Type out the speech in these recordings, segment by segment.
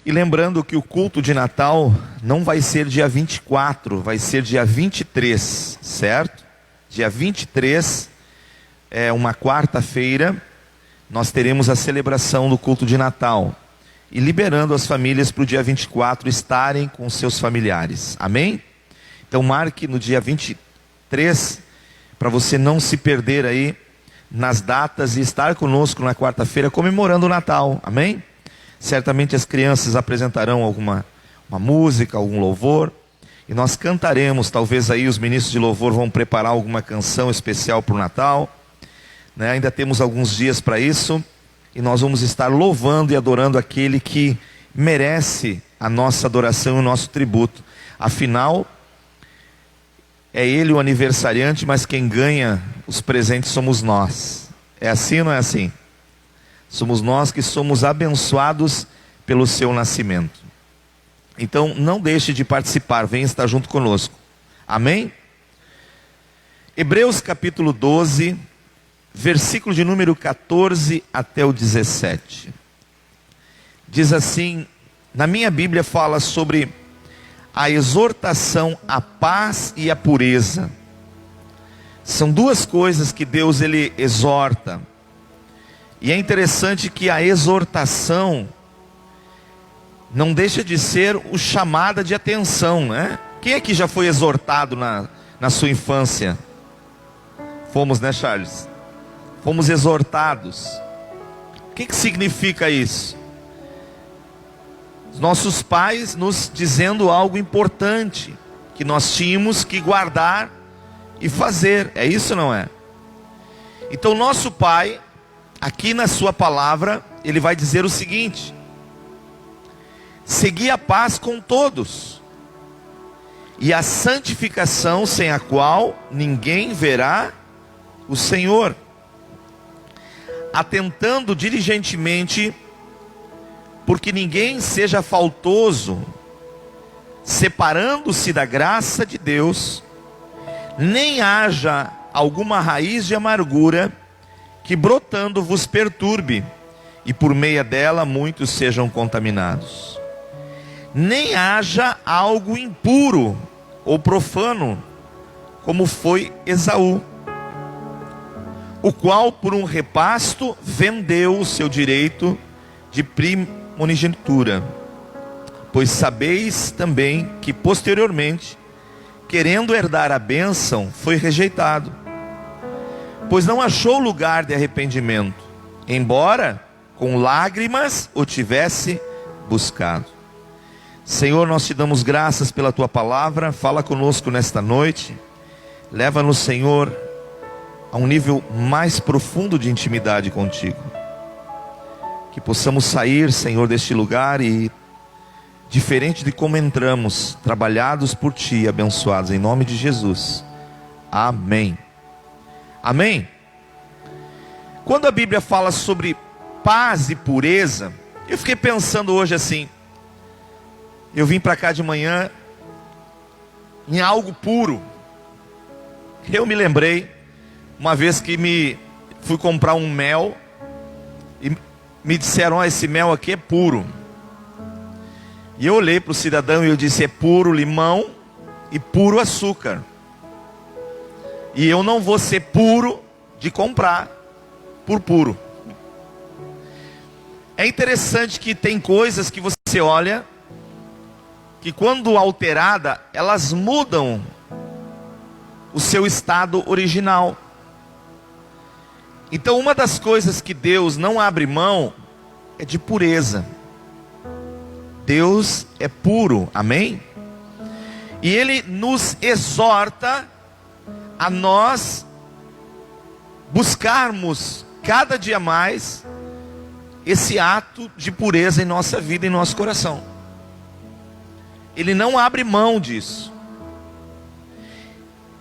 E lembrando que o culto de Natal não vai ser dia 24, vai ser dia 23, certo? Dia 23, é uma quarta-feira, nós teremos a celebração do culto de Natal. E liberando as famílias para o dia 24 estarem com seus familiares. Amém? Então marque no dia 23, para você não se perder aí nas datas e estar conosco na quarta-feira comemorando o Natal. Amém? Certamente as crianças apresentarão uma música, algum louvor, e nós cantaremos. Talvez aí os ministros de louvor vão preparar alguma canção especial para o Natal, né? Ainda temos alguns dias para isso, e nós vamos estar louvando e adorando aquele que merece a nossa adoração e o nosso tributo. Afinal, é ele o aniversariante, mas quem ganha os presentes somos nós. É assim ou não é assim? Somos nós que somos abençoados pelo seu nascimento. Então não deixe de participar, venha estar junto conosco. Amém? Hebreus capítulo 12, versículo de número 14 até o 17. Diz assim, na minha Bíblia fala sobre a exortação à paz e à pureza. São duas coisas que Deus ele exorta. E é interessante que a exortação não deixa de ser o chamada de atenção, né? Quem aqui já foi exortado na sua infância? Fomos, né, Charles? Fomos exortados. O que significa isso? Os nossos pais nos dizendo algo importante, que nós tínhamos que guardar e fazer. É isso ou não é? Então nosso pai, aqui na sua palavra, ele vai dizer o seguinte: segui a paz com todos, e a santificação, sem a qual ninguém verá o Senhor, atentando diligentemente, porque ninguém seja faltoso, separando-se da graça de Deus, nem haja alguma raiz de amargura, que brotando vos perturbe, e por meio dela muitos sejam contaminados. Nem haja algo impuro ou profano, como foi Esaú, o qual por um repasto vendeu o seu direito de primogenitura. Pois sabeis também que posteriormente, querendo herdar a bênção, foi rejeitado, pois não achou lugar de arrependimento, embora com lágrimas o tivesse buscado. Senhor, nós te damos graças pela tua palavra. Fala conosco nesta noite. Leva-nos, Senhor, a um nível mais profundo de intimidade contigo. Que possamos sair, Senhor, deste lugar e, diferente de como entramos, trabalhados por ti, abençoados em nome de Jesus. Amém. Amém? Quando a Bíblia fala sobre paz e pureza, eu fiquei pensando hoje assim, eu vim para cá de manhã em algo puro. Eu me lembrei uma vez que fui comprar um mel e me disseram: ó, esse mel aqui é puro. E eu olhei para o cidadão e eu disse: é puro limão e puro açúcar. E eu não vou ser puro de comprar por puro. É interessante que tem coisas que você olha, que quando alterada, elas mudam o seu estado original. Então uma das coisas que Deus não abre mão é de pureza. Deus é puro, amém? E Ele nos exorta a nós buscarmos cada dia mais esse ato de pureza em nossa vida, em nosso coração. Ele não abre mão disso.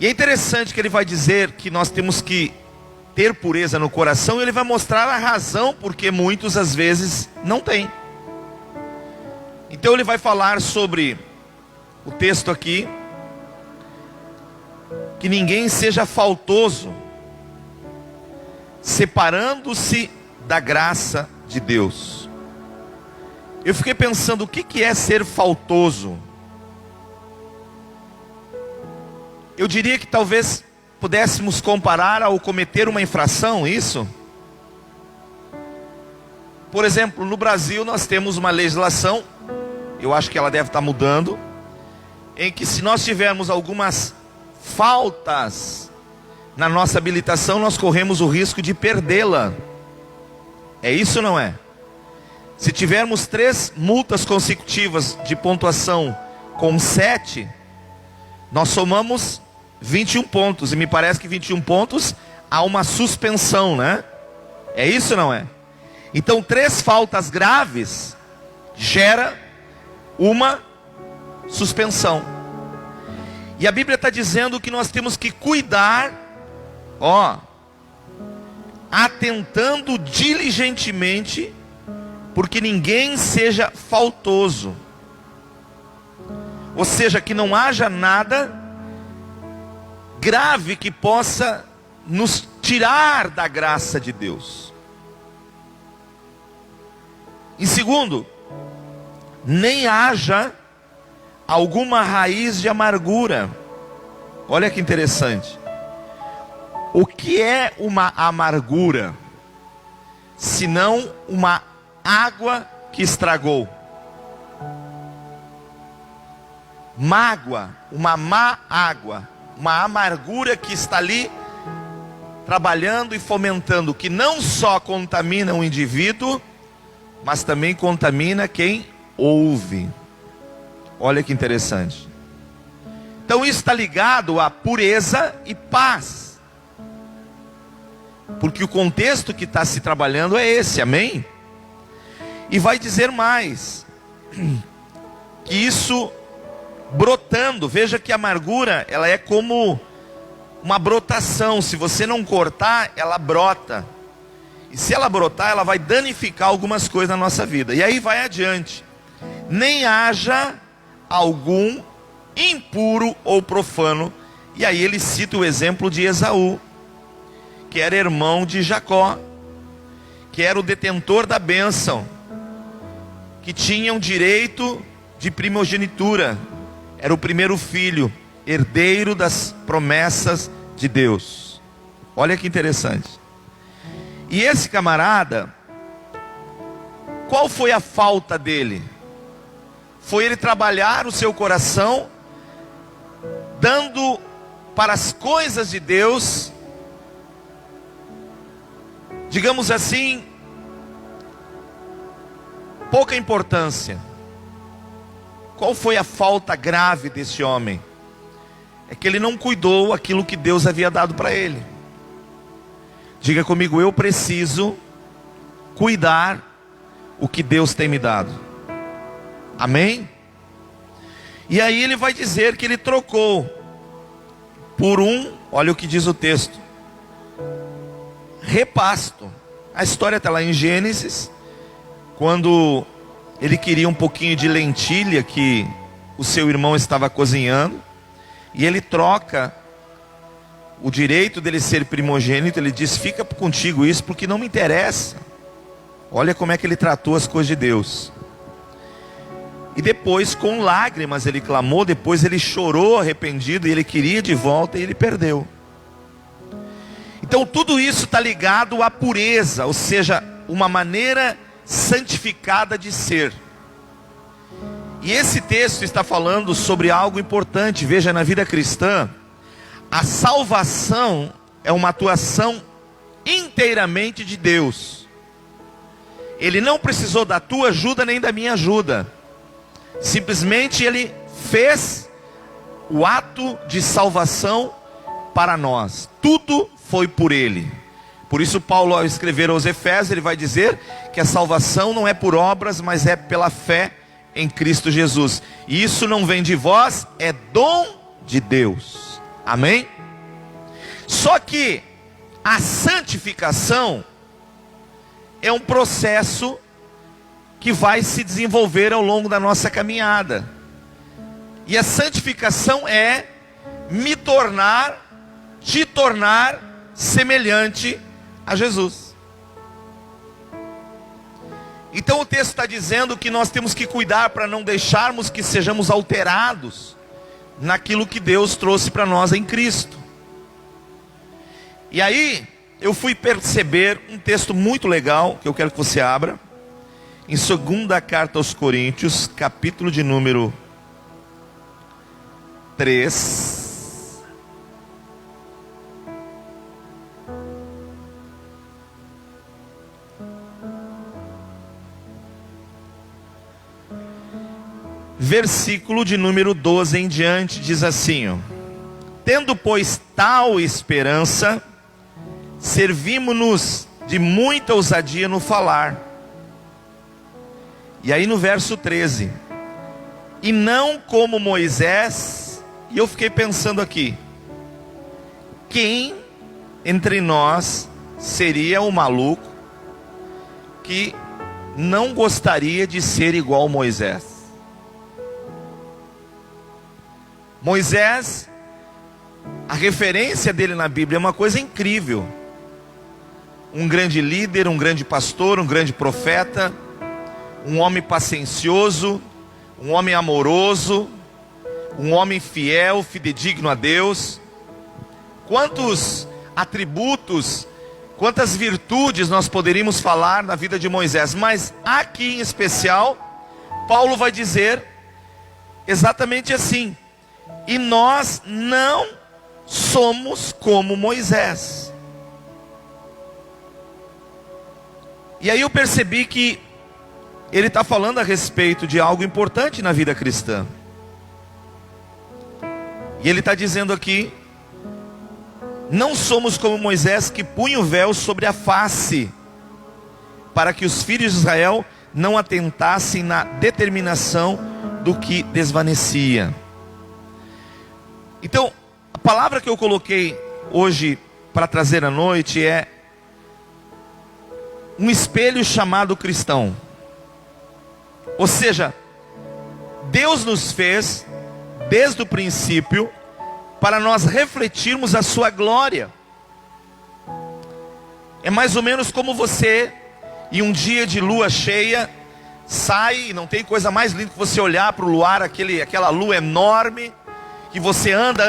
E é interessante que ele vai dizer que nós temos que ter pureza no coração, e ele vai mostrar a razão porque muitos às vezes não têm. Então ele vai falar sobre o texto aqui, que ninguém seja faltoso, separando-se da graça de Deus. Eu fiquei pensando, o que é ser faltoso? Eu diria que talvez pudéssemos comparar ao cometer uma infração, isso? Por exemplo, no Brasil nós temos uma legislação, eu acho que ela deve estar mudando, em que se nós tivermos algumas faltas na nossa habilitação, nós corremos o risco de perdê-la. É isso ou não é? Se tivermos 3 multas consecutivas de pontuação com 7, nós somamos 21 pontos. E me parece que 21 pontos há uma suspensão, né? É isso ou não é? Então 3 faltas graves gera uma suspensão. E a Bíblia está dizendo que nós temos que cuidar, atentando diligentemente, porque ninguém seja faltoso. Ou seja, que não haja nada grave que possa nos tirar da graça de Deus. Em segundo, nem haja alguma raiz de amargura. Olha que interessante. O que é uma amargura? Senão uma água que estragou. Mágoa, uma má água, uma amargura que está ali trabalhando e fomentando, que não só contamina o indivíduo, mas também contamina quem ouve. Olha que interessante. Então isso está ligado à pureza e paz, porque o contexto que está se trabalhando é esse, amém? E vai dizer mais, que isso brotando, veja que a amargura, ela é como uma brotação, se você não cortar, ela brota. E se ela brotar, ela vai danificar algumas coisas na nossa vida. E aí vai adiante. Nem haja algum impuro ou profano. E aí ele cita o exemplo de Esaú, que era irmão de Jacó, que era o detentor da bênção, que tinha um direito de primogenitura, era o primeiro filho, herdeiro das promessas de Deus. Olha que interessante. E esse camarada, qual foi a falta dele? Foi ele trabalhar o seu coração, dando para as coisas de Deus, digamos assim, pouca importância. Qual foi a falta grave desse homem? É que ele não cuidou aquilo que Deus havia dado para ele. Diga comigo, eu preciso cuidar o que Deus tem me dado. Amém? E aí ele vai dizer que ele trocou por olha o que diz o texto, repasto. A história está lá em Gênesis, quando ele queria um pouquinho de lentilha que o seu irmão estava cozinhando, e ele troca o direito dele ser primogênito. Ele diz, fica contigo isso, porque não me interessa. Olha como é que ele tratou as coisas de Deus. E depois com lágrimas ele clamou, depois ele chorou arrependido, e ele queria de volta e ele perdeu. Então tudo isso está ligado à pureza, ou seja, uma maneira santificada de ser. E esse texto está falando sobre algo importante. Veja, na vida cristã, a salvação é uma atuação inteiramente de Deus. Ele não precisou da tua ajuda nem da minha ajuda. Simplesmente Ele fez o ato de salvação para nós. Tudo foi por Ele. Por isso Paulo, ao escrever aos Efésios, ele vai dizer que a salvação não é por obras, mas é pela fé em Cristo Jesus. E isso não vem de vós, é dom de Deus. Amém? Só que a santificação é um processo que vai se desenvolver ao longo da nossa caminhada. E a santificação é te tornar semelhante a Jesus. Então o texto está dizendo que nós temos que cuidar para não deixarmos que sejamos alterados naquilo que Deus trouxe para nós em Cristo. E aí eu fui perceber um texto muito legal, que eu quero que você abra, em 2ª carta aos Coríntios, capítulo de número 3. Versículo de número 12 em diante, diz assim, ó: tendo pois tal esperança, servimos-nos de muita ousadia no falar. E aí no verso 13, e não como Moisés. E eu fiquei pensando aqui, quem entre nós seria o maluco que não gostaria de ser igual Moisés? Moisés, a referência dele na Bíblia é uma coisa incrível. Um grande líder, um grande pastor, um grande profeta, um homem paciencioso, um homem amoroso, um homem fiel, fidedigno a Deus. Quantos atributos, quantas virtudes nós poderíamos falar na vida de Moisés, mas aqui em especial, Paulo vai dizer exatamente assim: e nós não somos como Moisés. E aí eu percebi que ele está falando a respeito de algo importante na vida cristã. E ele está dizendo aqui: não somos como Moisés, que punha o véu sobre a face, para que os filhos de Israel não atentassem na determinação do que desvanecia. Então, a palavra que eu coloquei hoje para trazer à noite é um espelho chamado cristão. Ou seja, Deus nos fez desde o princípio para nós refletirmos a sua glória. É mais ou menos como você, em um dia de lua cheia, sai, e não tem coisa mais linda que você olhar para o luar, aquela lua enorme, que você anda,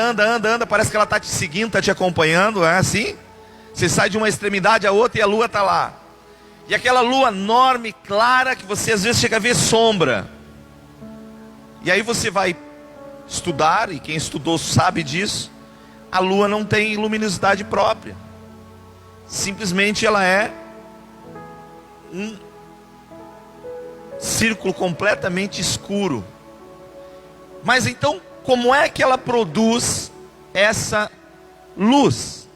parece que ela está te seguindo, está te acompanhando, é assim? Você sai de uma extremidade a outra e a lua está lá. E aquela lua enorme, clara, que você às vezes chega a ver sombra. E aí você vai estudar, e quem estudou sabe disso, a lua não tem luminosidade própria. Simplesmente ela é um círculo completamente escuro. Mas então, como é que ela produz essa luz?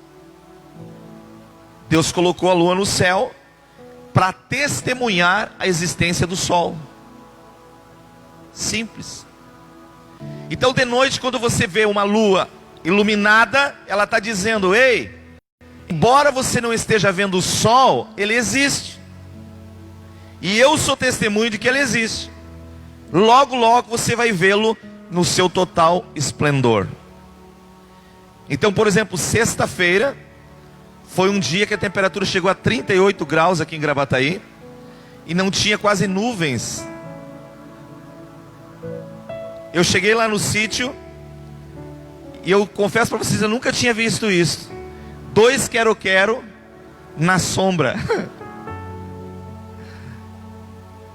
Deus colocou a lua no céu para testemunhar a existência do sol. Simples. Então de noite, quando você vê uma lua iluminada, ela está dizendo: ei, embora você não esteja vendo o sol, ele existe. E eu sou testemunho de que ele existe. Logo, logo você vai vê-lo no seu total esplendor. Então, por exemplo, sexta-feira foi um dia que a temperatura chegou a 38 graus aqui em Gravataí, e não tinha quase nuvens. Eu cheguei lá no sítio, e eu confesso para vocês, eu nunca tinha visto isso. 2 quero-quero na sombra.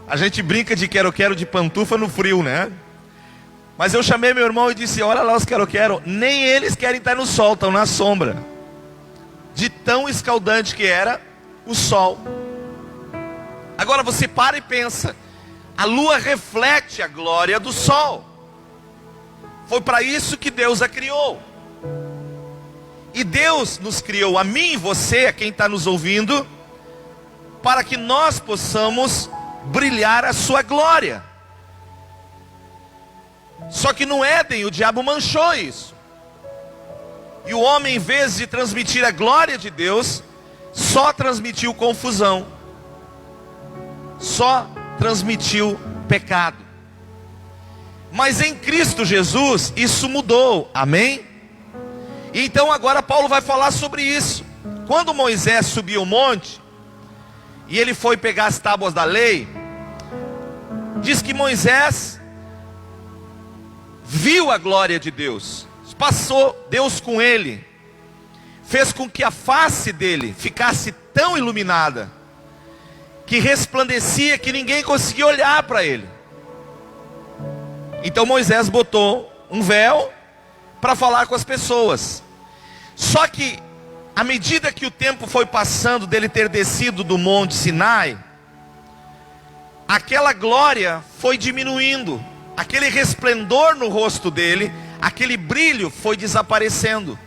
A gente brinca de quero-quero de pantufa no frio, né? Mas eu chamei meu irmão e disse: olha lá os quero-quero, nem eles querem estar no sol, estão na sombra. De tão escaldante que era o sol. Agora você para e pensa, a lua reflete a glória do sol. Foi para isso que Deus a criou. E Deus nos criou, a mim e você, a quem está nos ouvindo, para que nós possamos brilhar a sua glória. Só que no Éden o diabo manchou isso. E o homem, em vez de transmitir a glória de Deus, só transmitiu confusão. Só transmitiu pecado. Mas em Cristo Jesus isso mudou, amém? E então agora Paulo vai falar sobre isso. Quando Moisés subiu o monte, e ele foi pegar as tábuas da lei, diz que Moisés viu a glória de Deus. Passou Deus com ele, fez com que a face dele ficasse tão iluminada, que resplandecia, que ninguém conseguia olhar para ele. Então Moisés botou um véu para falar com as pessoas. Só que, à medida que o tempo foi passando dele ter descido do monte Sinai, aquela glória foi diminuindo, aquele resplendor no rosto dele, aquele brilho foi desaparecendo.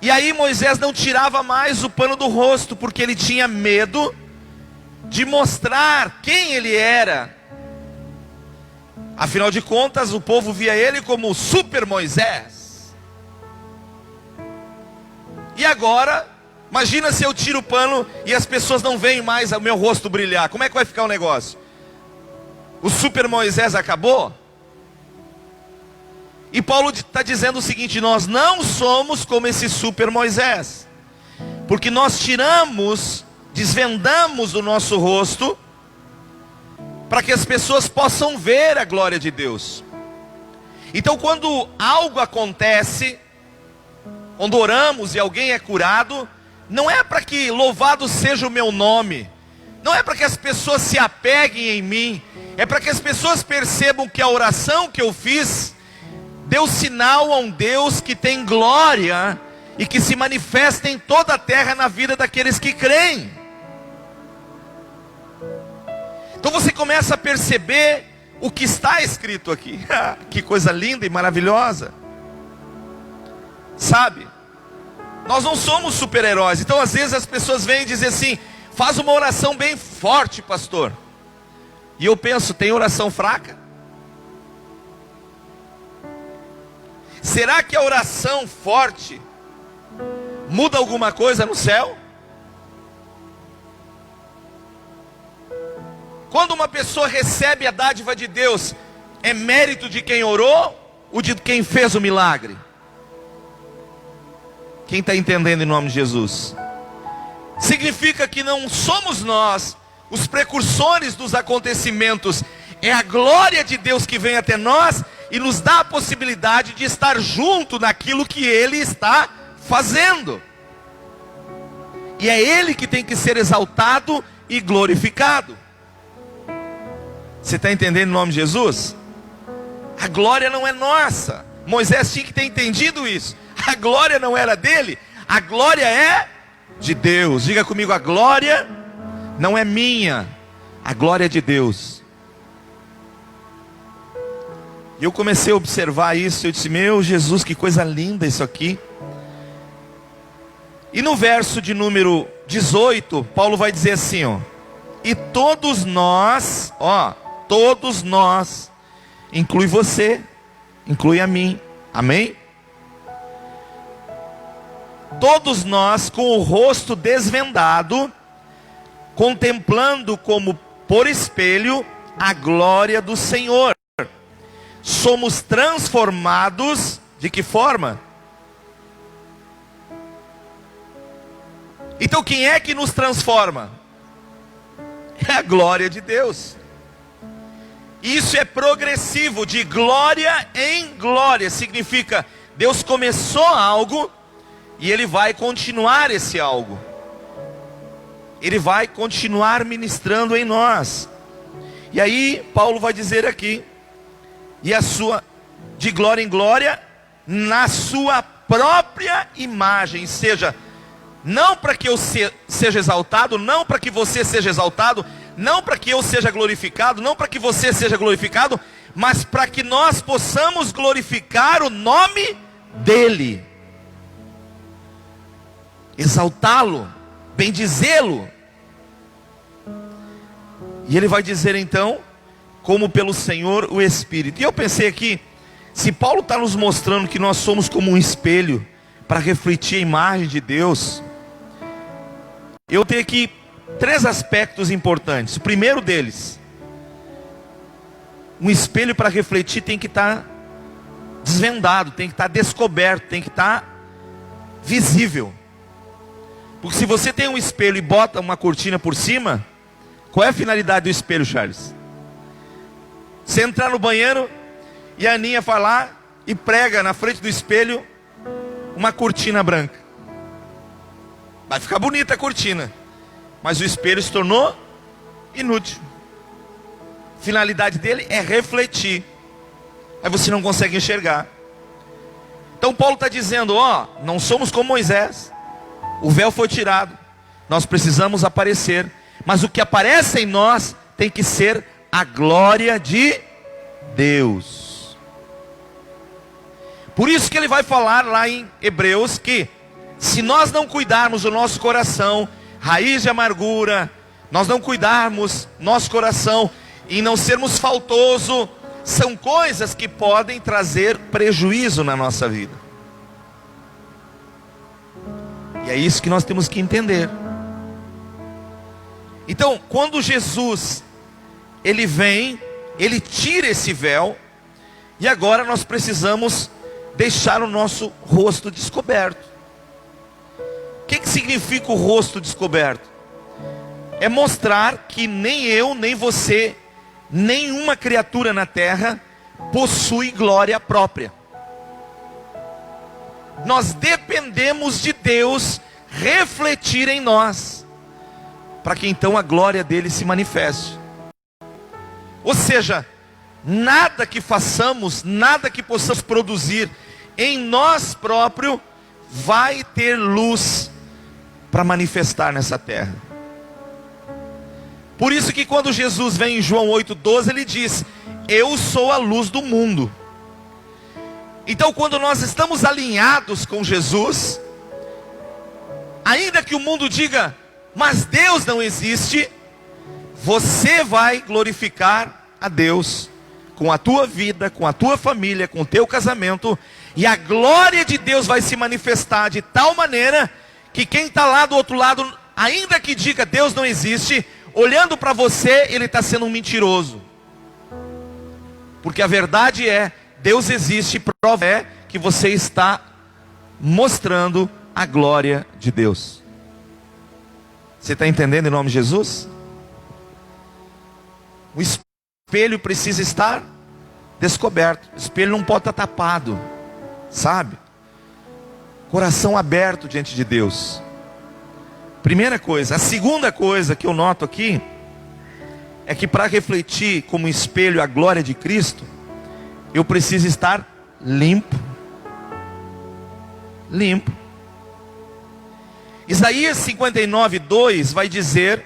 E aí Moisés não tirava mais o pano do rosto, porque ele tinha medo de mostrar quem ele era. Afinal de contas, o povo via ele como o super Moisés. E agora, imagina se eu tiro o pano e as pessoas não veem mais o meu rosto brilhar. Como é que vai ficar o negócio? O super Moisés acabou? E Paulo está dizendo o seguinte: nós não somos como esse super Moisés, porque nós tiramos, desvendamos o nosso rosto, para que as pessoas possam ver a glória de Deus. Então quando algo acontece, quando oramos e alguém é curado, não é para que louvado seja o meu nome, não é para que as pessoas se apeguem em mim, é para que as pessoas percebam que a oração que eu fiz deu sinal a um Deus que tem glória e que se manifesta em toda a terra na vida daqueles que creem. Então você começa a perceber o que está escrito aqui. Que coisa linda e maravilhosa. Sabe? Nós não somos super-heróis. Então às vezes as pessoas vêm dizer assim: faz uma oração bem forte, pastor. E eu penso, tem oração fraca? Será que a oração forte muda alguma coisa no céu? Quando uma pessoa recebe a dádiva de Deus, é mérito de quem orou ou de quem fez o milagre? Quem está entendendo em nome de Jesus? Significa que não somos nós os precursores dos acontecimentos, é a glória de Deus que vem até nós e nos dá a possibilidade de estar junto naquilo que Ele está fazendo. E é Ele que tem que ser exaltado e glorificado. Você está entendendo em nome de Jesus? A glória não é nossa. Moisés tinha que ter entendido isso. A glória não era dele, a glória é de Deus. Diga comigo: a glória não é minha, a glória é de Deus. E eu comecei a observar isso, eu disse: meu Jesus, que coisa linda isso aqui. E no verso de número 18, Paulo vai dizer assim, ó: e todos nós, todos nós, inclui você, inclui a mim, amém? Todos nós, com o rosto desvendado, contemplando como por espelho a glória do Senhor, somos transformados, de que forma? Então quem é que nos transforma? É a glória de Deus. Isso é progressivo, de glória em glória. Significa, Deus começou algo e Ele vai continuar esse algo. Ele vai continuar ministrando em nós. E aí Paulo vai dizer aqui: e a sua, de glória em glória, na sua própria imagem. Seja, não para que eu seja exaltado, não para que você seja exaltado, não para que eu seja glorificado, não para que você seja glorificado, mas para que nós possamos glorificar o nome dEle, exaltá-lo, bendizê-lo. E ele vai dizer então, como pelo Senhor o Espírito. E eu pensei aqui, se Paulo está nos mostrando que nós somos como um espelho para refletir a imagem de Deus, eu tenho aqui 3 aspectos importantes. O primeiro deles: um espelho para refletir tem que estar desvendado, tem que estar descoberto, tem que estar visível. Porque se você tem um espelho e bota uma cortina por cima, Qual é a finalidade do espelho, Charles? Você entrar no banheiro e a Aninha vai lá e prega na frente do espelho uma cortina branca. Vai ficar bonita a cortina, mas o espelho se tornou inútil. A finalidade dele é refletir. Aí você não consegue enxergar. Então Paulo está dizendo, não somos como Moisés. O véu foi tirado. Nós precisamos aparecer. Mas o que aparece em nós tem que ser a glória de Deus. Por isso que ele vai falar lá em Hebreus que se nós não cuidarmos do nosso coração, raiz de amargura, nós não cuidarmos nosso coração e não sermos faltoso, são coisas que podem trazer prejuízo na nossa vida. E é isso que nós temos que entender. Então, quando Jesus, ele vem, ele tira esse véu, e agora nós precisamos deixar o nosso rosto descoberto. O que significa o rosto descoberto? É mostrar que nem eu, nem você, nenhuma criatura na terra possui glória própria. Nós dependemos de Deus refletir em nós, para que então a glória dele se manifeste. Ou seja, nada que façamos, nada que possamos produzir em nós próprios, vai ter luz para manifestar nessa terra. Por isso que quando Jesus vem em João 8,12, ele diz, eu sou a luz do mundo. Então quando nós estamos alinhados com Jesus, ainda que o mundo diga, mas Deus não existe, você vai glorificar a Deus com a tua vida, com a tua família, com o teu casamento, e a glória de Deus vai se manifestar de tal maneira que quem está lá do outro lado, ainda que diga Deus não existe, olhando para você, ele está sendo um mentiroso. Porque a verdade é, Deus existe, prova é que você está mostrando a glória de Deus. Você está entendendo em nome de Jesus? O espelho precisa estar descoberto. O espelho não pode estar tapado, sabe? Coração aberto diante de Deus. Primeira coisa. A segunda coisa que eu noto aqui é que para refletir como espelho a glória de Cristo, eu preciso estar limpo. Limpo. Isaías 59:2 vai dizer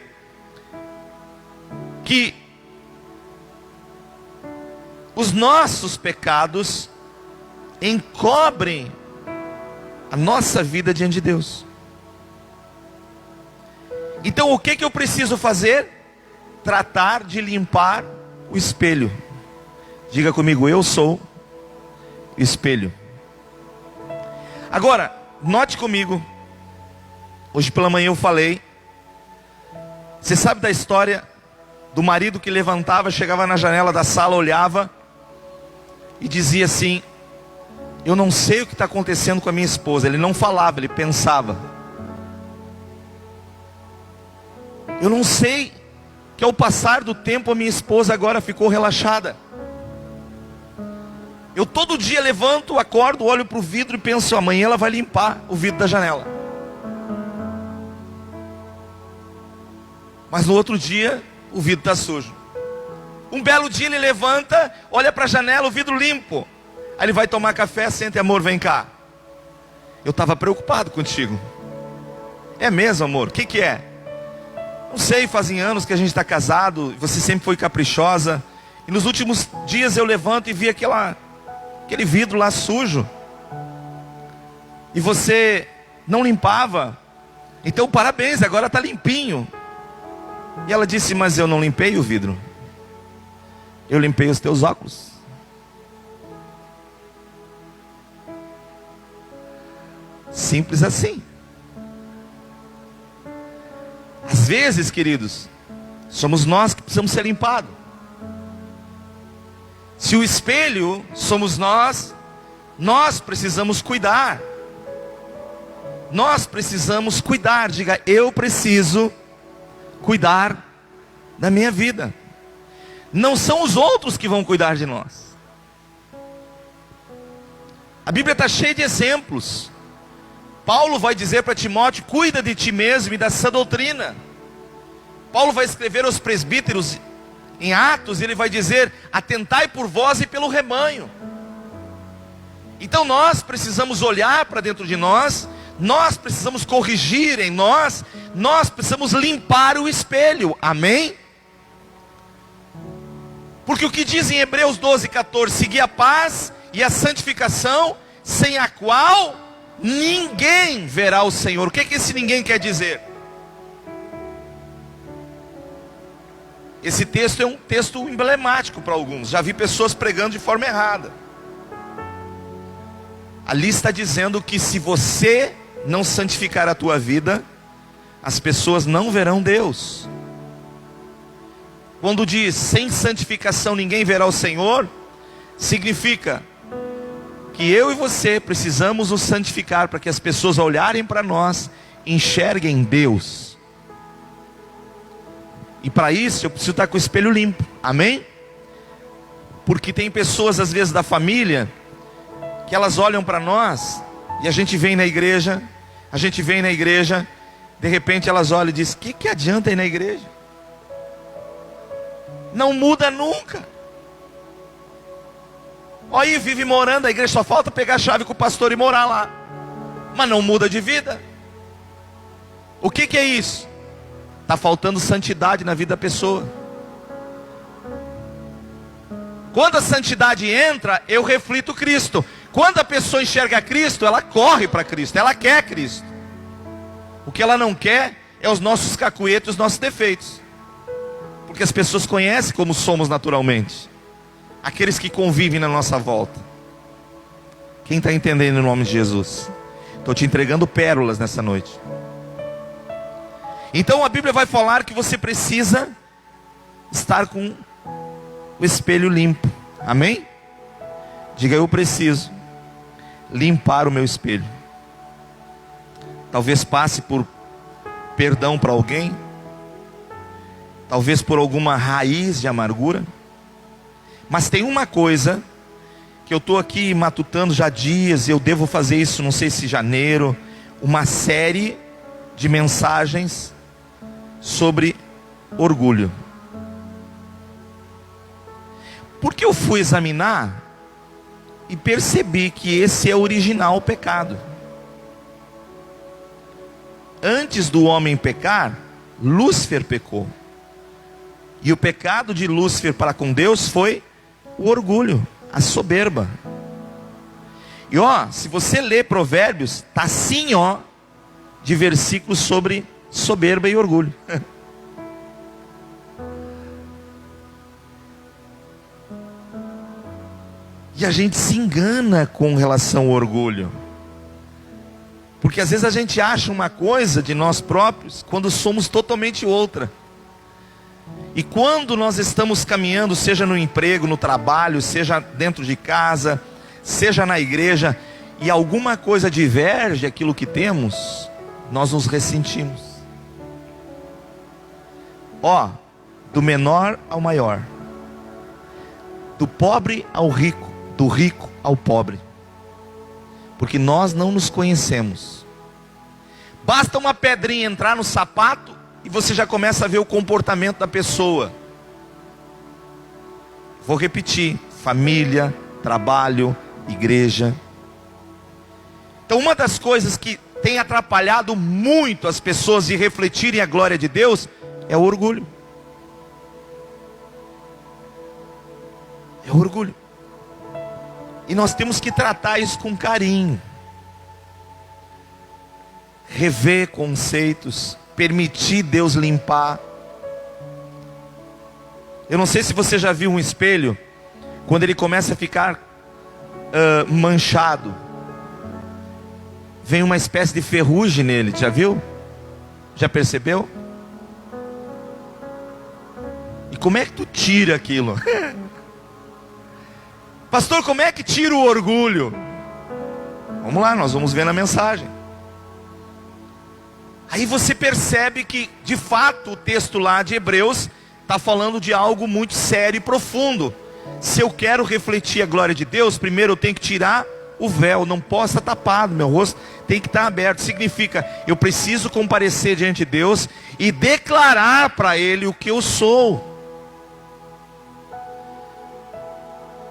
que os nossos pecados encobrem a nossa vida diante de Deus. Então o que eu preciso fazer? Tratar de limpar o espelho. Diga comigo, eu sou o espelho. Agora, note comigo. Hoje pela manhã eu falei. Você sabe da história do marido que levantava, chegava na janela da sala, olhava e dizia assim, eu não sei o que está acontecendo com a minha esposa. Ele não falava, ele pensava. Eu não sei que ao passar do tempo a minha esposa agora ficou relaxada. Eu todo dia levanto, acordo, olho para o vidro e penso, amanhã ela vai limpar o vidro da janela. Mas no outro dia, o vidro está sujo. Um belo dia ele levanta, olha para a janela, o vidro limpo. Aí ele vai tomar café, senta, amor, vem cá. Eu estava preocupado contigo. É mesmo, amor? O que é? Não sei, fazem anos que a gente está casado, você sempre foi caprichosa. E nos últimos dias eu levanto e vi aquele vidro lá sujo. E você não limpava. Então parabéns, agora está limpinho. E ela disse, mas eu não limpei o vidro. Eu limpei os teus óculos. Simples assim. Às vezes, queridos, somos nós que precisamos ser limpados. Se o espelho somos nós, nós precisamos cuidar. Nós precisamos cuidar. Diga, eu preciso cuidar da minha vida. Não são os outros que vão cuidar de nós. A Bíblia está cheia de exemplos. Paulo vai dizer para Timóteo: cuida de ti mesmo e da sã doutrina. Paulo vai escrever aos presbíteros em Atos, e ele vai dizer: atentai por vós e pelo rebanho. Então nós precisamos olhar para dentro de nós, nós precisamos corrigir em nós, nós precisamos limpar o espelho, amém? Porque o que diz em Hebreus 12:14, segui a paz e a santificação, sem a qual ninguém verá o Senhor. O que esse ninguém quer dizer? Esse texto é um texto emblemático para alguns. Já vi pessoas pregando de forma errada. Ali está dizendo que se você não santificar a tua vida, as pessoas não verão Deus. Quando diz sem santificação ninguém verá o Senhor, significa que eu e você precisamos nos santificar para que as pessoas, ao olharem para nós, enxerguem Deus. E para isso eu preciso estar com o espelho limpo, amém? Porque tem pessoas às vezes da família que elas olham para nós, e a gente vem na igreja, de repente elas olham e dizem: que adianta ir na igreja? Não muda nunca. Olha aí, vive morando, a igreja só falta pegar a chave com o pastor e morar lá, mas não muda de vida. O que é isso? Está faltando santidade na vida da pessoa. Quando a santidade entra, eu reflito Cristo. Quando a pessoa enxerga Cristo, ela corre para Cristo, ela quer Cristo. O que ela não quer é os nossos cacuetos, os nossos defeitos. Porque as pessoas conhecem como somos naturalmente. Aqueles que convivem na nossa volta. Quem está entendendo em nome de Jesus? Estou te entregando pérolas nessa noite. Então a Bíblia vai falar que você precisa estar com o espelho limpo, amém? Diga: eu preciso limpar o meu espelho. Talvez passe por perdão para alguém, talvez por alguma raiz de amargura. Mas tem uma coisa que eu estou aqui matutando já há dias, eu devo fazer isso, não sei se janeiro, uma série de mensagens sobre orgulho. Porque eu fui examinar e percebi que esse é o original pecado. Antes do homem pecar, Lúcifer pecou. E o pecado de Lúcifer para com Deus foi o orgulho, a soberba. E se você ler Provérbios, está assim de versículos sobre soberba e orgulho. E a gente se engana com relação ao orgulho. Porque às vezes a gente acha uma coisa de nós próprios, quando somos totalmente outra. E quando nós estamos caminhando, seja no emprego, no trabalho, seja dentro de casa, seja na igreja, e alguma coisa diverge aquilo que temos, nós nos ressentimos. Do menor ao maior, do pobre ao rico, do rico ao pobre. Porque nós não nos conhecemos. Basta uma pedrinha entrar no sapato e você já começa a ver o comportamento da pessoa. Vou repetir: família, trabalho, igreja. Então uma das coisas que tem atrapalhado muito as pessoas de refletirem a glória de Deus é o orgulho. É o orgulho. E nós temos que tratar isso com carinho. Rever conceitos, permitir Deus limpar. Eu não sei se você já viu um espelho, quando ele começa a ficar manchado, vem uma espécie de ferrugem nele, já viu? Já percebeu? E como é que tu tira aquilo? Pastor, como é que tira o orgulho? Vamos lá, nós vamos ver na mensagem. Aí você percebe que, de fato, o texto lá de Hebreus está falando de algo muito sério e profundo. Se eu quero refletir a glória de Deus, primeiro eu tenho que tirar o véu, não posso estar tapado, meu rosto tem que estar aberto. Significa, eu preciso comparecer diante de Deus e declarar para Ele o que eu sou.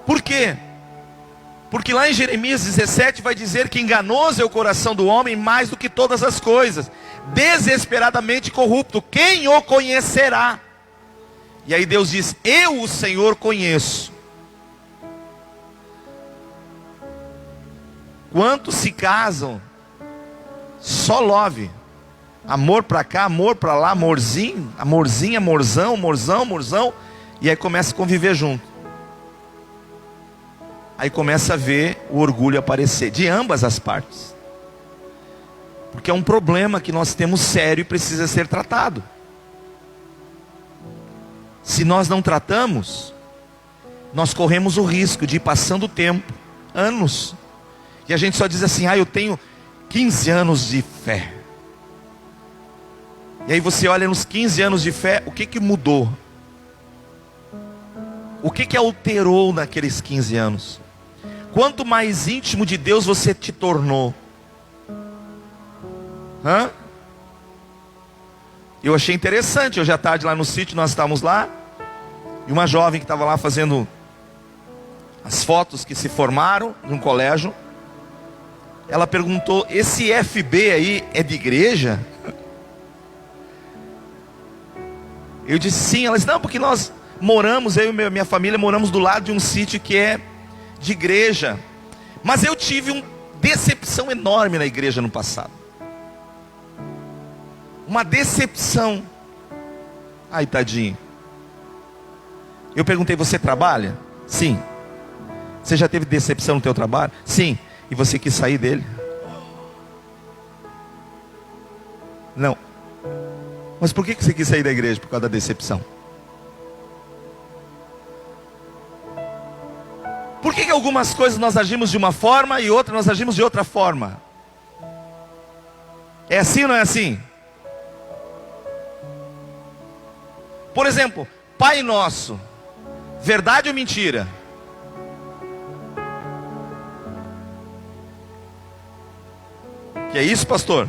Por quê? Porque lá em Jeremias 17 vai dizer que enganoso é o coração do homem mais do que todas as coisas, desesperadamente corrupto, quem o conhecerá? E aí Deus diz, eu o Senhor conheço. Quantos se casam? Só love, amor pra cá, amor pra lá, amorzinho, amorzinho, amorzão, amorzão, amorzão. E aí começa a conviver junto. Aí começa a ver o orgulho aparecer, de ambas as partes. Porque é um problema que nós temos sério e precisa ser tratado. Se nós não tratamos, nós corremos o risco de ir passando o tempo, anos, e a gente só diz assim, eu tenho 15 anos de fé. E aí você olha nos 15 anos de fé, o que mudou? O que alterou naqueles 15 anos? Quanto mais íntimo de Deus você te tornou? Eu achei interessante, hoje à tarde lá no sítio, nós estávamos lá, e uma jovem que estava lá fazendo as fotos que se formaram num colégio, ela perguntou, esse FB aí é de igreja? Eu disse sim. Ela disse, não, porque nós moramos, eu e minha família moramos do lado de um sítio que é de igreja. Mas eu tive uma decepção enorme na igreja no passado. Uma decepção. Ai, tadinho. Eu perguntei, você trabalha? Sim. Você já teve decepção no teu trabalho? Sim. E você quis sair dele? Não. Mas por que você quis sair da igreja? Por causa da decepção. Por que algumas coisas nós agimos de uma forma e outras nós agimos de outra forma? É assim ou não é assim? Por exemplo, Pai Nosso, verdade ou mentira? Que é isso, pastor?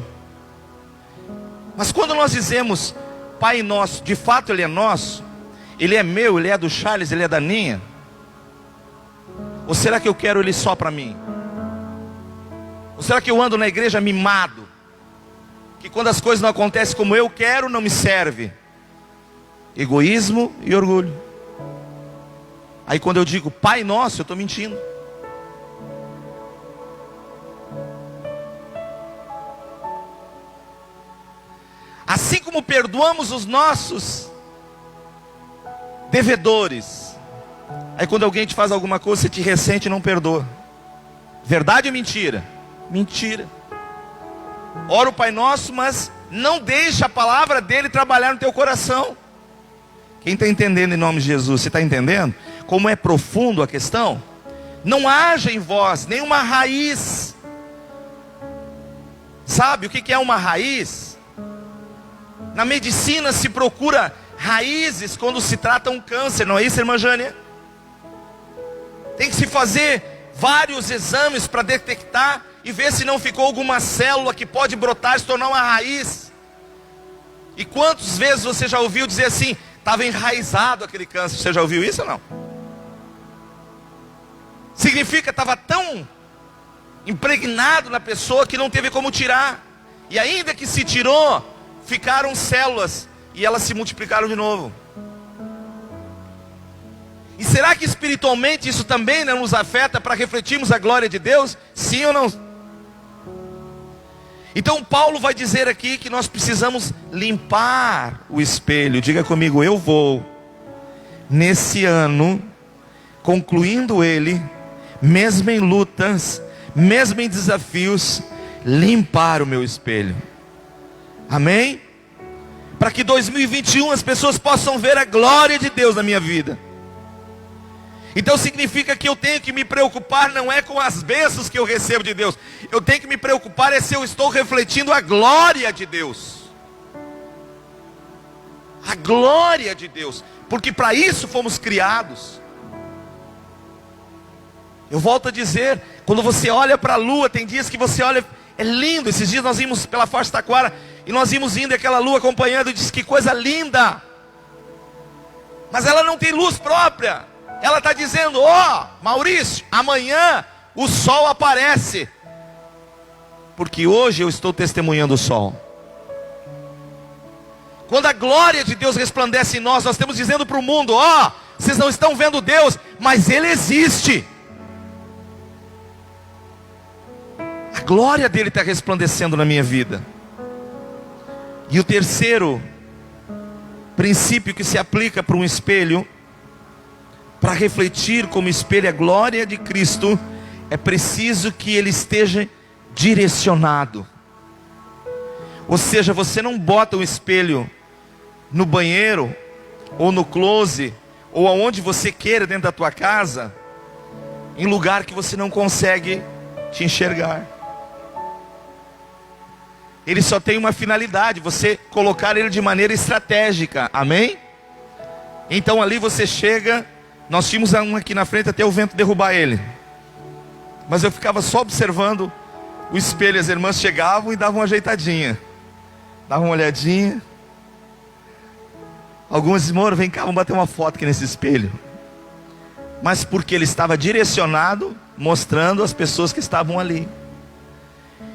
Mas quando nós dizemos Pai Nosso, de fato Ele é nosso? Ele é meu, Ele é do Charles, Ele é da Ninha? Ou será que eu quero Ele só para mim? Ou será que eu ando na igreja mimado? Que quando as coisas não acontecem como eu quero, não me serve? Egoísmo e orgulho. Aí quando eu digo Pai Nosso, eu estou mentindo. Assim como perdoamos os nossos devedores, aí quando alguém te faz alguma coisa, você te ressente e não perdoa. Verdade ou mentira? Mentira. Ora o Pai Nosso, mas não deixa a palavra dele trabalhar no teu coração. Quem está entendendo em nome de Jesus? Você está entendendo como é profundo a questão? Não haja em vós nenhuma raiz. Sabe o que é uma raiz? Na medicina se procura raízes quando se trata um câncer, não é isso, irmã Jânia? Tem que se fazer vários exames para detectar e ver se não ficou alguma célula que pode brotar e se tornar uma raiz. E quantas vezes você já ouviu dizer assim, estava enraizado aquele câncer? Você já ouviu isso ou não? Significa estava tão impregnado na pessoa que não teve como tirar. E ainda que se tirou, ficaram células e elas se multiplicaram de novo. E será que espiritualmente isso também não nos afeta para refletirmos a glória de Deus? Sim ou não? Então Paulo vai dizer aqui que nós precisamos limpar o espelho. Diga comigo, eu vou nesse ano, concluindo ele, mesmo em lutas, mesmo em desafios, limpar o meu espelho. Amém? Para que 2021 as pessoas possam ver a glória de Deus na minha vida. Então significa que eu tenho que me preocupar não é com as bênçãos que eu recebo de Deus. Eu tenho que me preocupar é se eu estou refletindo a glória de Deus. A glória de Deus, porque para isso fomos criados. Eu volto a dizer, quando você olha para a lua, tem dias que você olha, é lindo. Esses dias nós íamos pela Forte Taquara, e nós íamos indo, e aquela lua acompanhando, e disse, que coisa linda. Mas ela não tem luz própria. Ela está dizendo, ó, Maurício, amanhã o sol aparece. Porque hoje eu estou testemunhando o sol. Quando a glória de Deus resplandece em nós, nós estamos dizendo para o mundo, ó, vocês não estão vendo Deus, mas Ele existe. A glória dele está resplandecendo na minha vida. E o terceiro princípio que se aplica para um espelho, para refletir como espelho a glória de Cristo, é preciso que ele esteja direcionado. Ou seja, você não bota um espelho no banheiro, ou no closet, ou aonde você queira dentro da tua casa, em lugar que você não consegue te enxergar. Ele só tem uma finalidade, você colocar ele de maneira estratégica, amém? Então ali você chega, nós tínhamos um aqui na frente até o vento derrubar ele. Mas eu ficava só observando o espelho, as irmãs chegavam e davam uma ajeitadinha. Davam uma olhadinha. Algumas diziam, amor, vem cá, vamos bater uma foto aqui nesse espelho. Mas porque ele estava direcionado, mostrando as pessoas que estavam ali.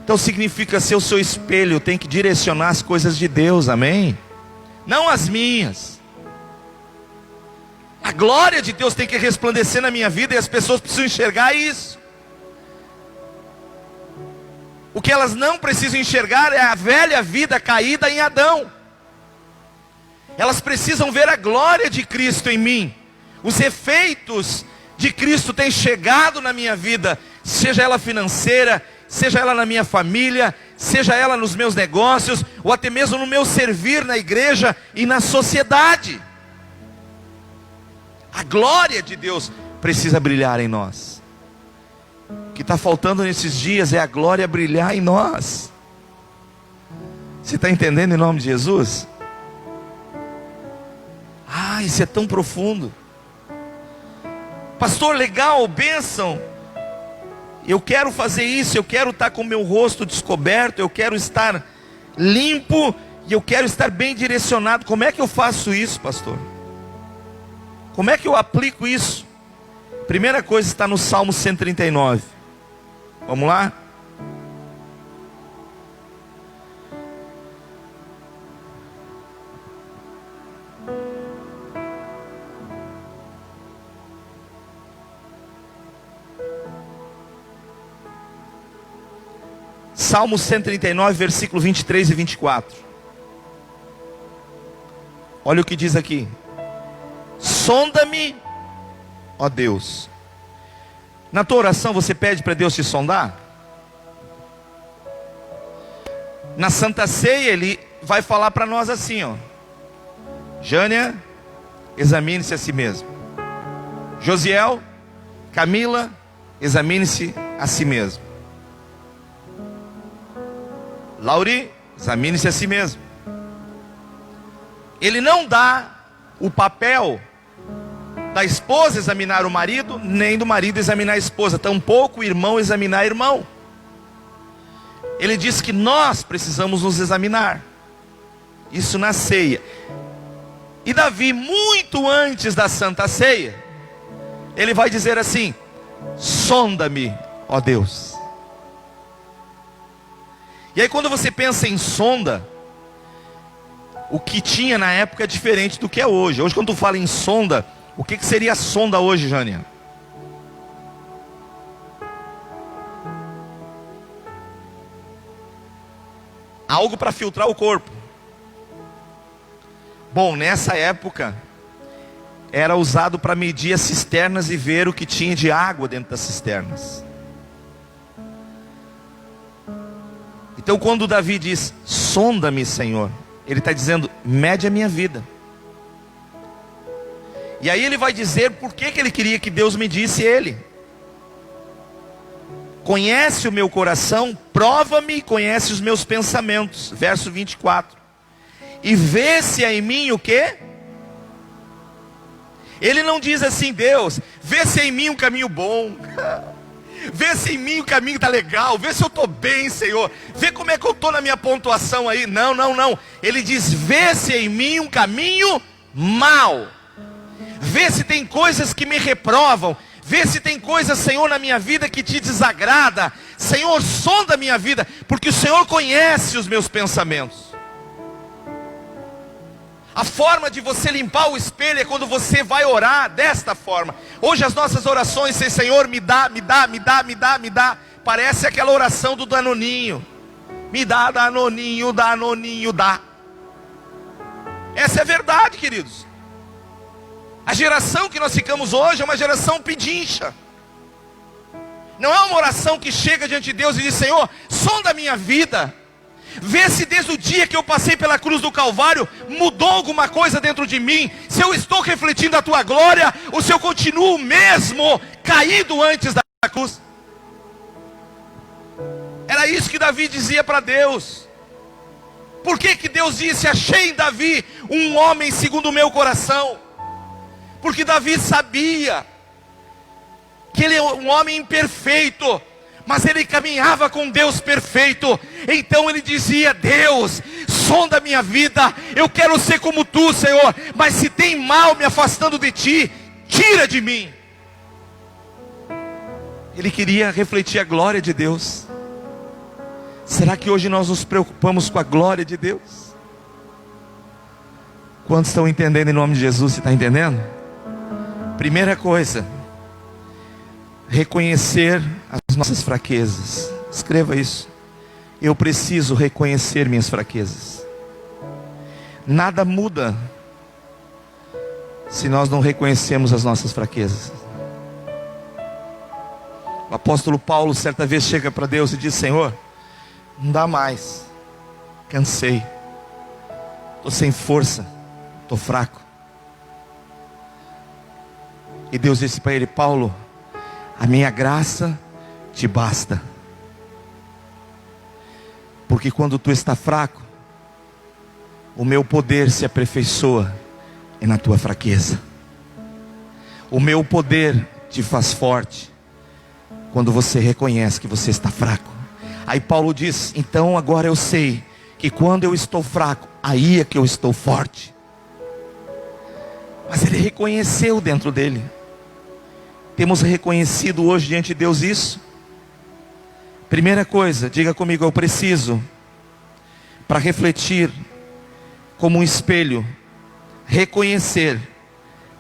Então significa ser o seu espelho, tem que direcionar as coisas de Deus, amém? Não as minhas. A glória de Deus tem que resplandecer na minha vida e as pessoas precisam enxergar isso. O que elas não precisam enxergar é a velha vida caída em Adão. Elas precisam ver a glória de Cristo em mim. Os efeitos de Cristo têm chegado na minha vida, seja ela financeira, seja ela na minha família, seja ela nos meus negócios, ou até mesmo no meu servir na igreja e na sociedade. A glória de Deus precisa brilhar em nós. O que está faltando nesses dias é a glória brilhar em nós. Você está entendendo em nome de Jesus? Ah, isso é tão profundo. Pastor, legal, bênção. Eu quero fazer isso, eu quero estar com o meu rosto descoberto, eu quero estar limpo e eu quero estar bem direcionado. Como é que eu faço isso, pastor? Como é que eu aplico isso? Primeira coisa está no Salmo 139. Vamos lá? Salmo 139, versículo 23 e 24. Olha o que diz aqui. Sonda-me, ó Deus. Na tua oração você pede para Deus te sondar? Na Santa Ceia ele vai falar para nós assim, ó. Jânia, examine-se a si mesmo. Josiel, Camila, examine-se a si mesmo. Lauri, examine-se a si mesmo. Ele não dá o papel da esposa examinar o marido, nem do marido examinar a esposa, tampouco o irmão examinar irmão. Ele diz que nós precisamos nos examinar. Isso na ceia. E Davi, muito antes da Santa Ceia, ele vai dizer assim: sonda-me, ó Deus. E aí quando você pensa em sonda, o que tinha na época é diferente do que é hoje. Hoje quando tu fala em sonda, o que seria a sonda hoje, Jânia? Algo para filtrar o corpo. Bom, nessa época era usado para medir as cisternas e ver o que tinha de água dentro das cisternas. Então quando Davi diz, sonda-me, Senhor, ele está dizendo, mede a minha vida. E aí ele vai dizer por que ele queria que Deus medisse ele. Conhece o meu coração, prova-me e conhece os meus pensamentos. Verso 24. e vê se há em mim o quê? Ele não diz assim: Deus, vê se há em mim um caminho bom. Vê se em mim o caminho está legal. Vê se eu estou bem, Senhor. Vê como é que eu estou na minha pontuação aí. Não, não, não. Ele diz: vê se em mim um caminho mau. Vê se tem coisas que me reprovam. Vê se tem coisas, Senhor, na minha vida que te desagrada. Senhor, sonda a minha vida, porque o Senhor conhece os meus pensamentos. A forma de você limpar o espelho é quando você vai orar desta forma. Hoje as nossas orações, Senhor, me dá, me dá, me dá, me dá, me dá. Parece aquela oração do Danoninho. Me dá, Danoninho, Danoninho, dá. Essa é a verdade, queridos. A geração que nós ficamos hoje é uma geração pedincha. Não é uma oração que chega diante de Deus e diz: Senhor, sonda a minha vida. Vê se desde o dia que eu passei pela cruz do Calvário mudou alguma coisa dentro de mim. Se eu estou refletindo a tua glória, ou se eu continuo mesmo caído antes da cruz. Era isso que Davi dizia para Deus. Por que que Deus disse: achei em Davi um homem segundo o meu coração? Porque Davi sabia que ele é um homem imperfeito, mas ele caminhava com Deus perfeito. Então ele dizia: Deus, sonda a minha vida. Eu quero ser como tu, Senhor. Mas se tem mal me afastando de ti, tira de mim. Ele queria refletir a glória de Deus. Será que hoje nós nos preocupamos com a glória de Deus? Quantos estão entendendo em nome de Jesus? Você está entendendo? Primeira coisa, reconhecer as nossas fraquezas. Escreva isso. Eu preciso reconhecer minhas fraquezas. Nada muda se nós não reconhecemos as nossas fraquezas. O apóstolo Paulo certa vez chega para Deus e diz: Senhor, não dá mais, cansei, estou sem força, estou fraco. E Deus disse para ele: Paulo, a minha graça te basta. Porque quando tu está fraco, o meu poder se aperfeiçoa na tua fraqueza. O meu poder te faz forte quando você reconhece que você está fraco. Aí Paulo diz: então agora eu sei que quando eu estou fraco, aí é que eu estou forte. Mas ele reconheceu dentro dele. Temos reconhecido hoje diante de Deus isso? Primeira coisa, diga comigo: eu preciso, para refletir como um espelho, reconhecer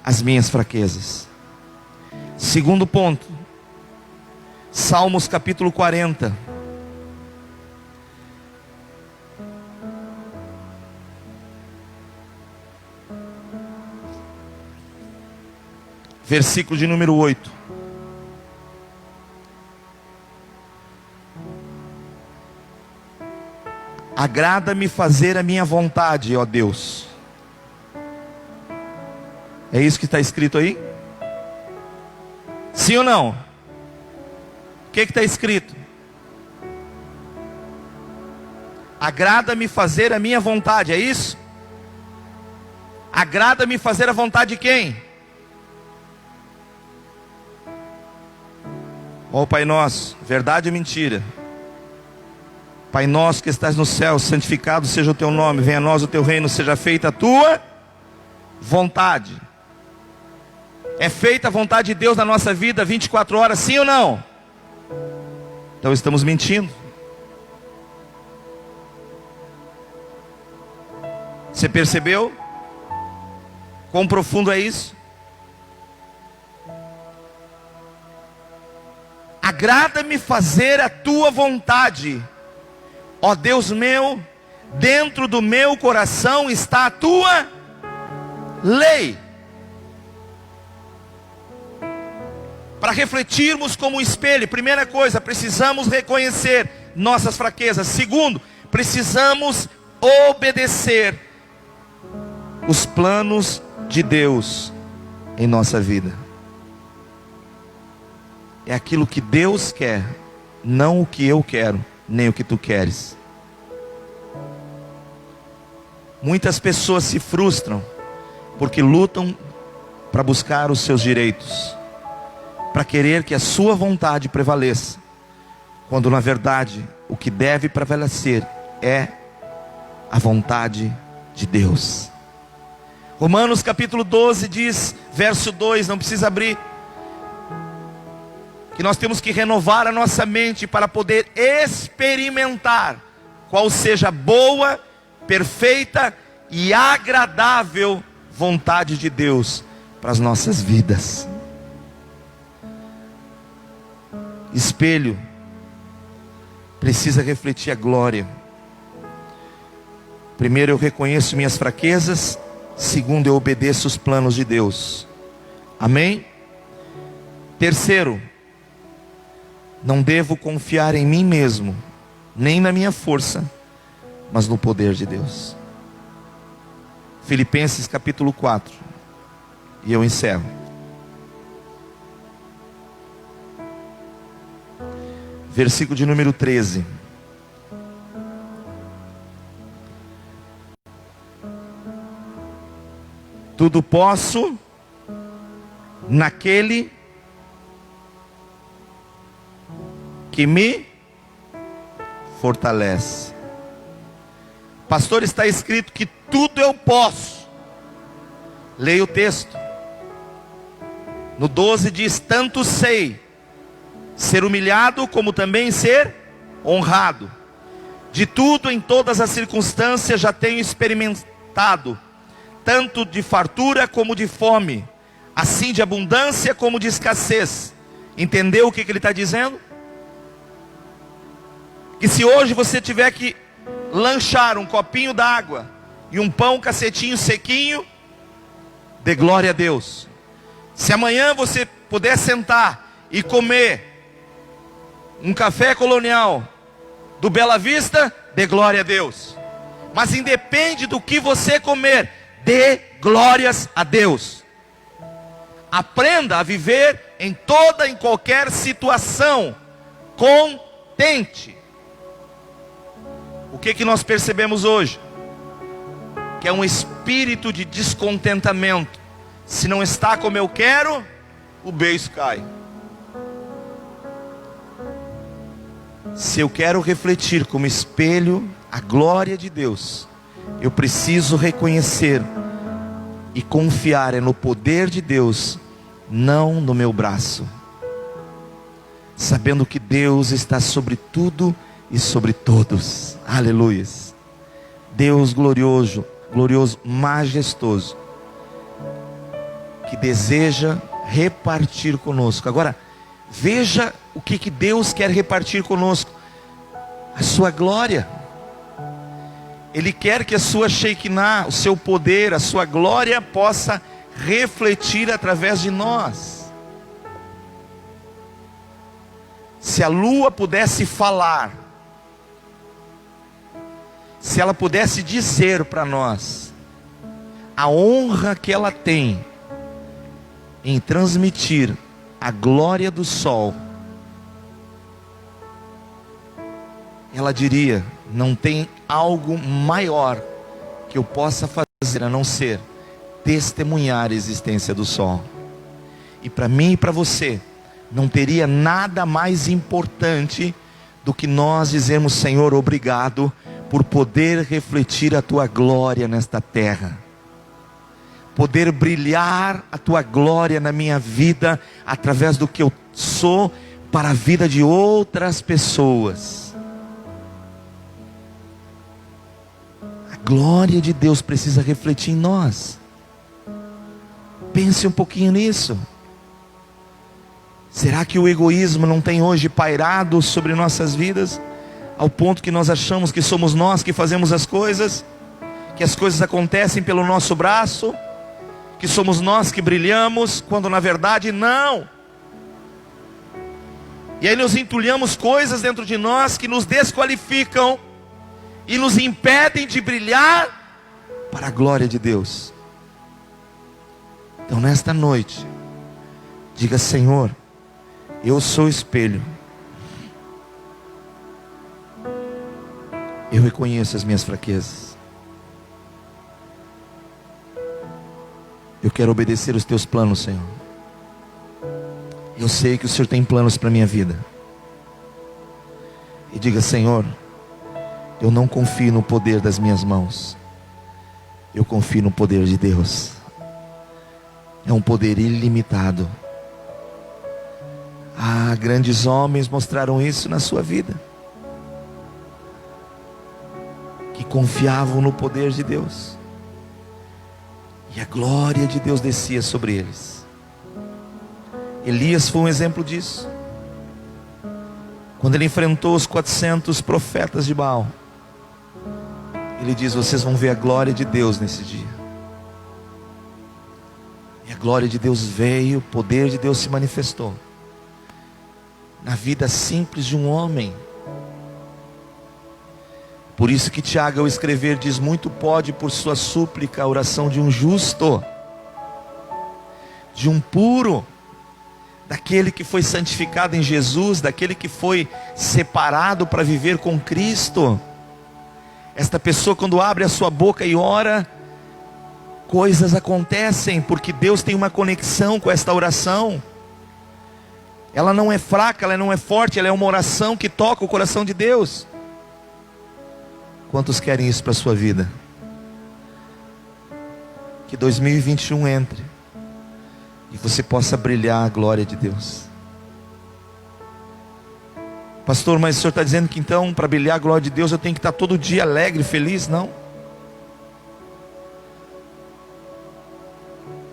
as minhas fraquezas. Segundo ponto, Salmos capítulo 40. Versículo de número 8. Agrada-me fazer a minha vontade, ó Deus. É isso que está escrito aí? Sim ou não? O que está escrito? Agrada-me fazer a minha vontade, é isso? Agrada-me fazer a vontade de quem? Ó Pai nosso, verdade ou mentira? Pai nosso que estás no céu, santificado seja o teu nome, venha a nós o teu reino, seja feita a tua vontade. É feita a vontade de Deus na nossa vida 24 horas, sim ou não? Então estamos mentindo. Você percebeu? Quão profundo é isso? Agrada-me fazer a tua vontade, ó Deus meu, dentro do meu coração está a tua lei. Para refletirmos como um espelho, primeira coisa, precisamos reconhecer nossas fraquezas. Segundo, precisamos obedecer os planos de Deus em nossa vida. É aquilo que Deus quer, não o que eu quero, nem o que tu queres. Muitas pessoas se frustram porque lutam para buscar os seus direitos, para querer que a sua vontade prevaleça, quando na verdade o que deve prevalecer é a vontade de Deus. Romanos capítulo 12 diz, verso 2, não precisa abrir, que nós temos que renovar a nossa mente para poder experimentar qual seja a boa, perfeita e agradável vontade de Deus para as nossas vidas. Espelho precisa refletir a glória. Primeiro, eu reconheço minhas fraquezas. Segundo, eu obedeço os planos de Deus. Amém? Terceiro, não devo confiar em mim mesmo, nem na minha força, mas no poder de Deus. Filipenses capítulo 4. E eu encerro. Versículo de número 13. Tudo posso naquele que me fortalece. Pastor, está escrito que tudo eu posso. Leia o texto. No 12 diz, tanto sei ser humilhado como também ser honrado. De tudo em todas as circunstâncias já tenho experimentado, tanto de fartura como de fome, assim de abundância como de escassez. Entendeu o que ele está dizendo? Que se hoje você tiver que lanchar um copinho d'água e um pão cacetinho sequinho, dê glória a Deus. Se amanhã você puder sentar e comer um café colonial do Bela Vista, dê glória a Deus. Mas independe do que você comer, dê glórias a Deus. Aprenda a viver em toda e qualquer situação contente. O que nós percebemos hoje? Que é um espírito de descontentamento. Se não está como eu quero, o beijo cai. Se eu quero refletir como espelho a glória de Deus, eu preciso reconhecer e confiar no poder de Deus, não no meu braço. Sabendo que Deus está sobre tudo e sobre todos. Aleluia. Deus glorioso, glorioso, majestoso, que deseja repartir conosco. Agora, veja o que Deus quer repartir conosco. A sua glória. Ele quer que a sua Shekinah, o seu poder, a sua glória possa refletir através de nós. Se a lua pudesse falar, se ela pudesse dizer para nós a honra que ela tem em transmitir a glória do sol, ela diria, não tem algo maior que eu possa fazer a não ser testemunhar a existência do sol. E para mim e para você, não teria nada mais importante do que nós dizermos, Senhor, obrigado por poder refletir a tua glória nesta terra, poder brilhar a tua glória na minha vida, através do que eu sou, para a vida de outras pessoas. A glória de Deus precisa refletir em nós. Pense um pouquinho nisso. Será que o egoísmo não tem hoje pairado sobre nossas vidas, ao ponto que nós achamos que somos nós que fazemos as coisas, que as coisas acontecem pelo nosso braço, que somos nós que brilhamos, quando na verdade não. E aí nós entulhamos coisas dentro de nós que nos desqualificam e nos impedem de brilhar para a glória de Deus. Então nesta noite, diga, Senhor, eu sou espelho. Eu reconheço as minhas fraquezas. Eu quero obedecer os teus planos, Senhor. Eu sei que o Senhor tem planos para a minha vida. E diga: Senhor, eu não confio no poder das minhas mãos, eu confio no poder de Deus. É um poder ilimitado. Grandes homens mostraram isso na sua vida, que confiavam no poder de Deus, e a glória de Deus descia sobre eles. Elias foi um exemplo disso. Quando ele enfrentou os 400 profetas de Baal, ele diz: vocês vão ver a glória de Deus nesse dia. E a glória de Deus veio, o poder de Deus se manifestou na vida simples de um homem. Por isso que Tiago, ao escrever, diz: muito pode por sua súplica a oração de um justo, de um puro, daquele que foi santificado em Jesus, daquele que foi separado para viver com Cristo. Esta pessoa, quando abre a sua boca e ora, coisas acontecem, porque Deus tem uma conexão com esta oração. Ela não é fraca, ela não é forte, ela é uma oração que toca o coração de Deus. Quantos querem isso para a sua vida? Que 2021 entre e você possa brilhar a glória de Deus. Pastor, mas o senhor está dizendo que então, para brilhar a glória de Deus, eu tenho que estar todo dia alegre, feliz? Não.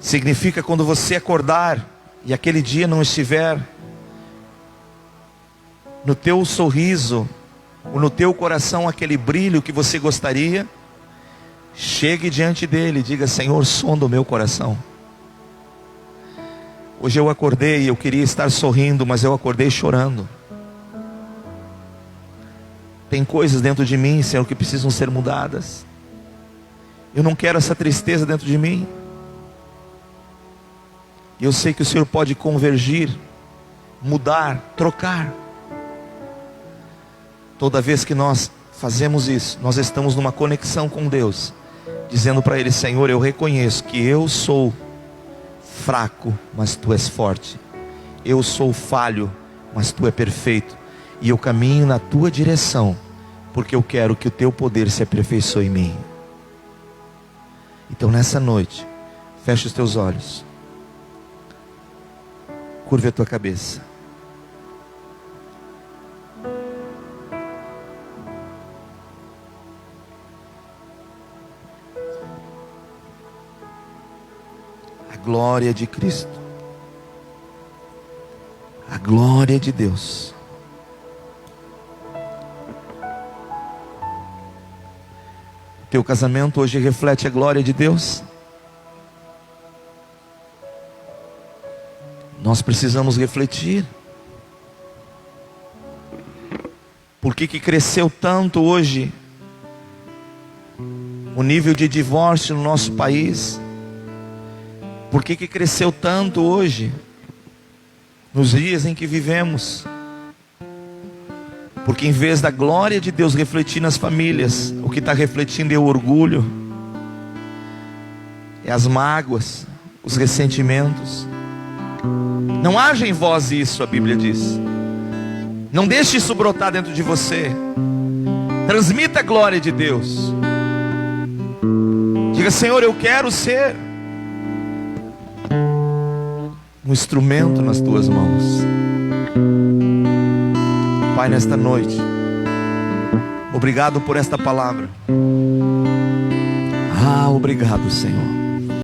Significa quando você acordar e aquele dia não estiver no teu sorriso, ou no teu coração aquele brilho que você gostaria, chegue diante dele e diga: Senhor, sonda o meu coração. Hoje eu acordei e eu queria estar sorrindo, mas eu acordei chorando. Tem coisas dentro de mim, Senhor, que precisam ser mudadas. Eu não quero essa tristeza dentro de mim. E eu sei que o Senhor pode convergir, mudar, trocar. Toda vez que nós fazemos isso, nós estamos numa conexão com Deus, dizendo para Ele: Senhor, eu reconheço que eu sou fraco, mas Tu és forte. Eu sou falho, mas Tu é perfeito. E eu caminho na Tua direção, porque eu quero que o Teu poder se aperfeiçoe em mim. Então nessa noite, feche os teus olhos, curve a tua cabeça. A glória de Cristo, a glória de Deus. Teu casamento hoje reflete a glória de Deus? Nós precisamos refletir. Por que cresceu tanto hoje o nível de divórcio no nosso país? Por que cresceu tanto hoje, nos dias em que vivemos? Porque em vez da glória de Deus refletir nas famílias, o que está refletindo é o orgulho, é as mágoas, os ressentimentos. Não haja em vós isso, a Bíblia diz. Não deixe isso brotar dentro de você. Transmita a glória de Deus. Diga: Senhor, eu quero ser um instrumento nas Tuas mãos. Pai, nesta noite, obrigado por esta palavra. Obrigado, Senhor.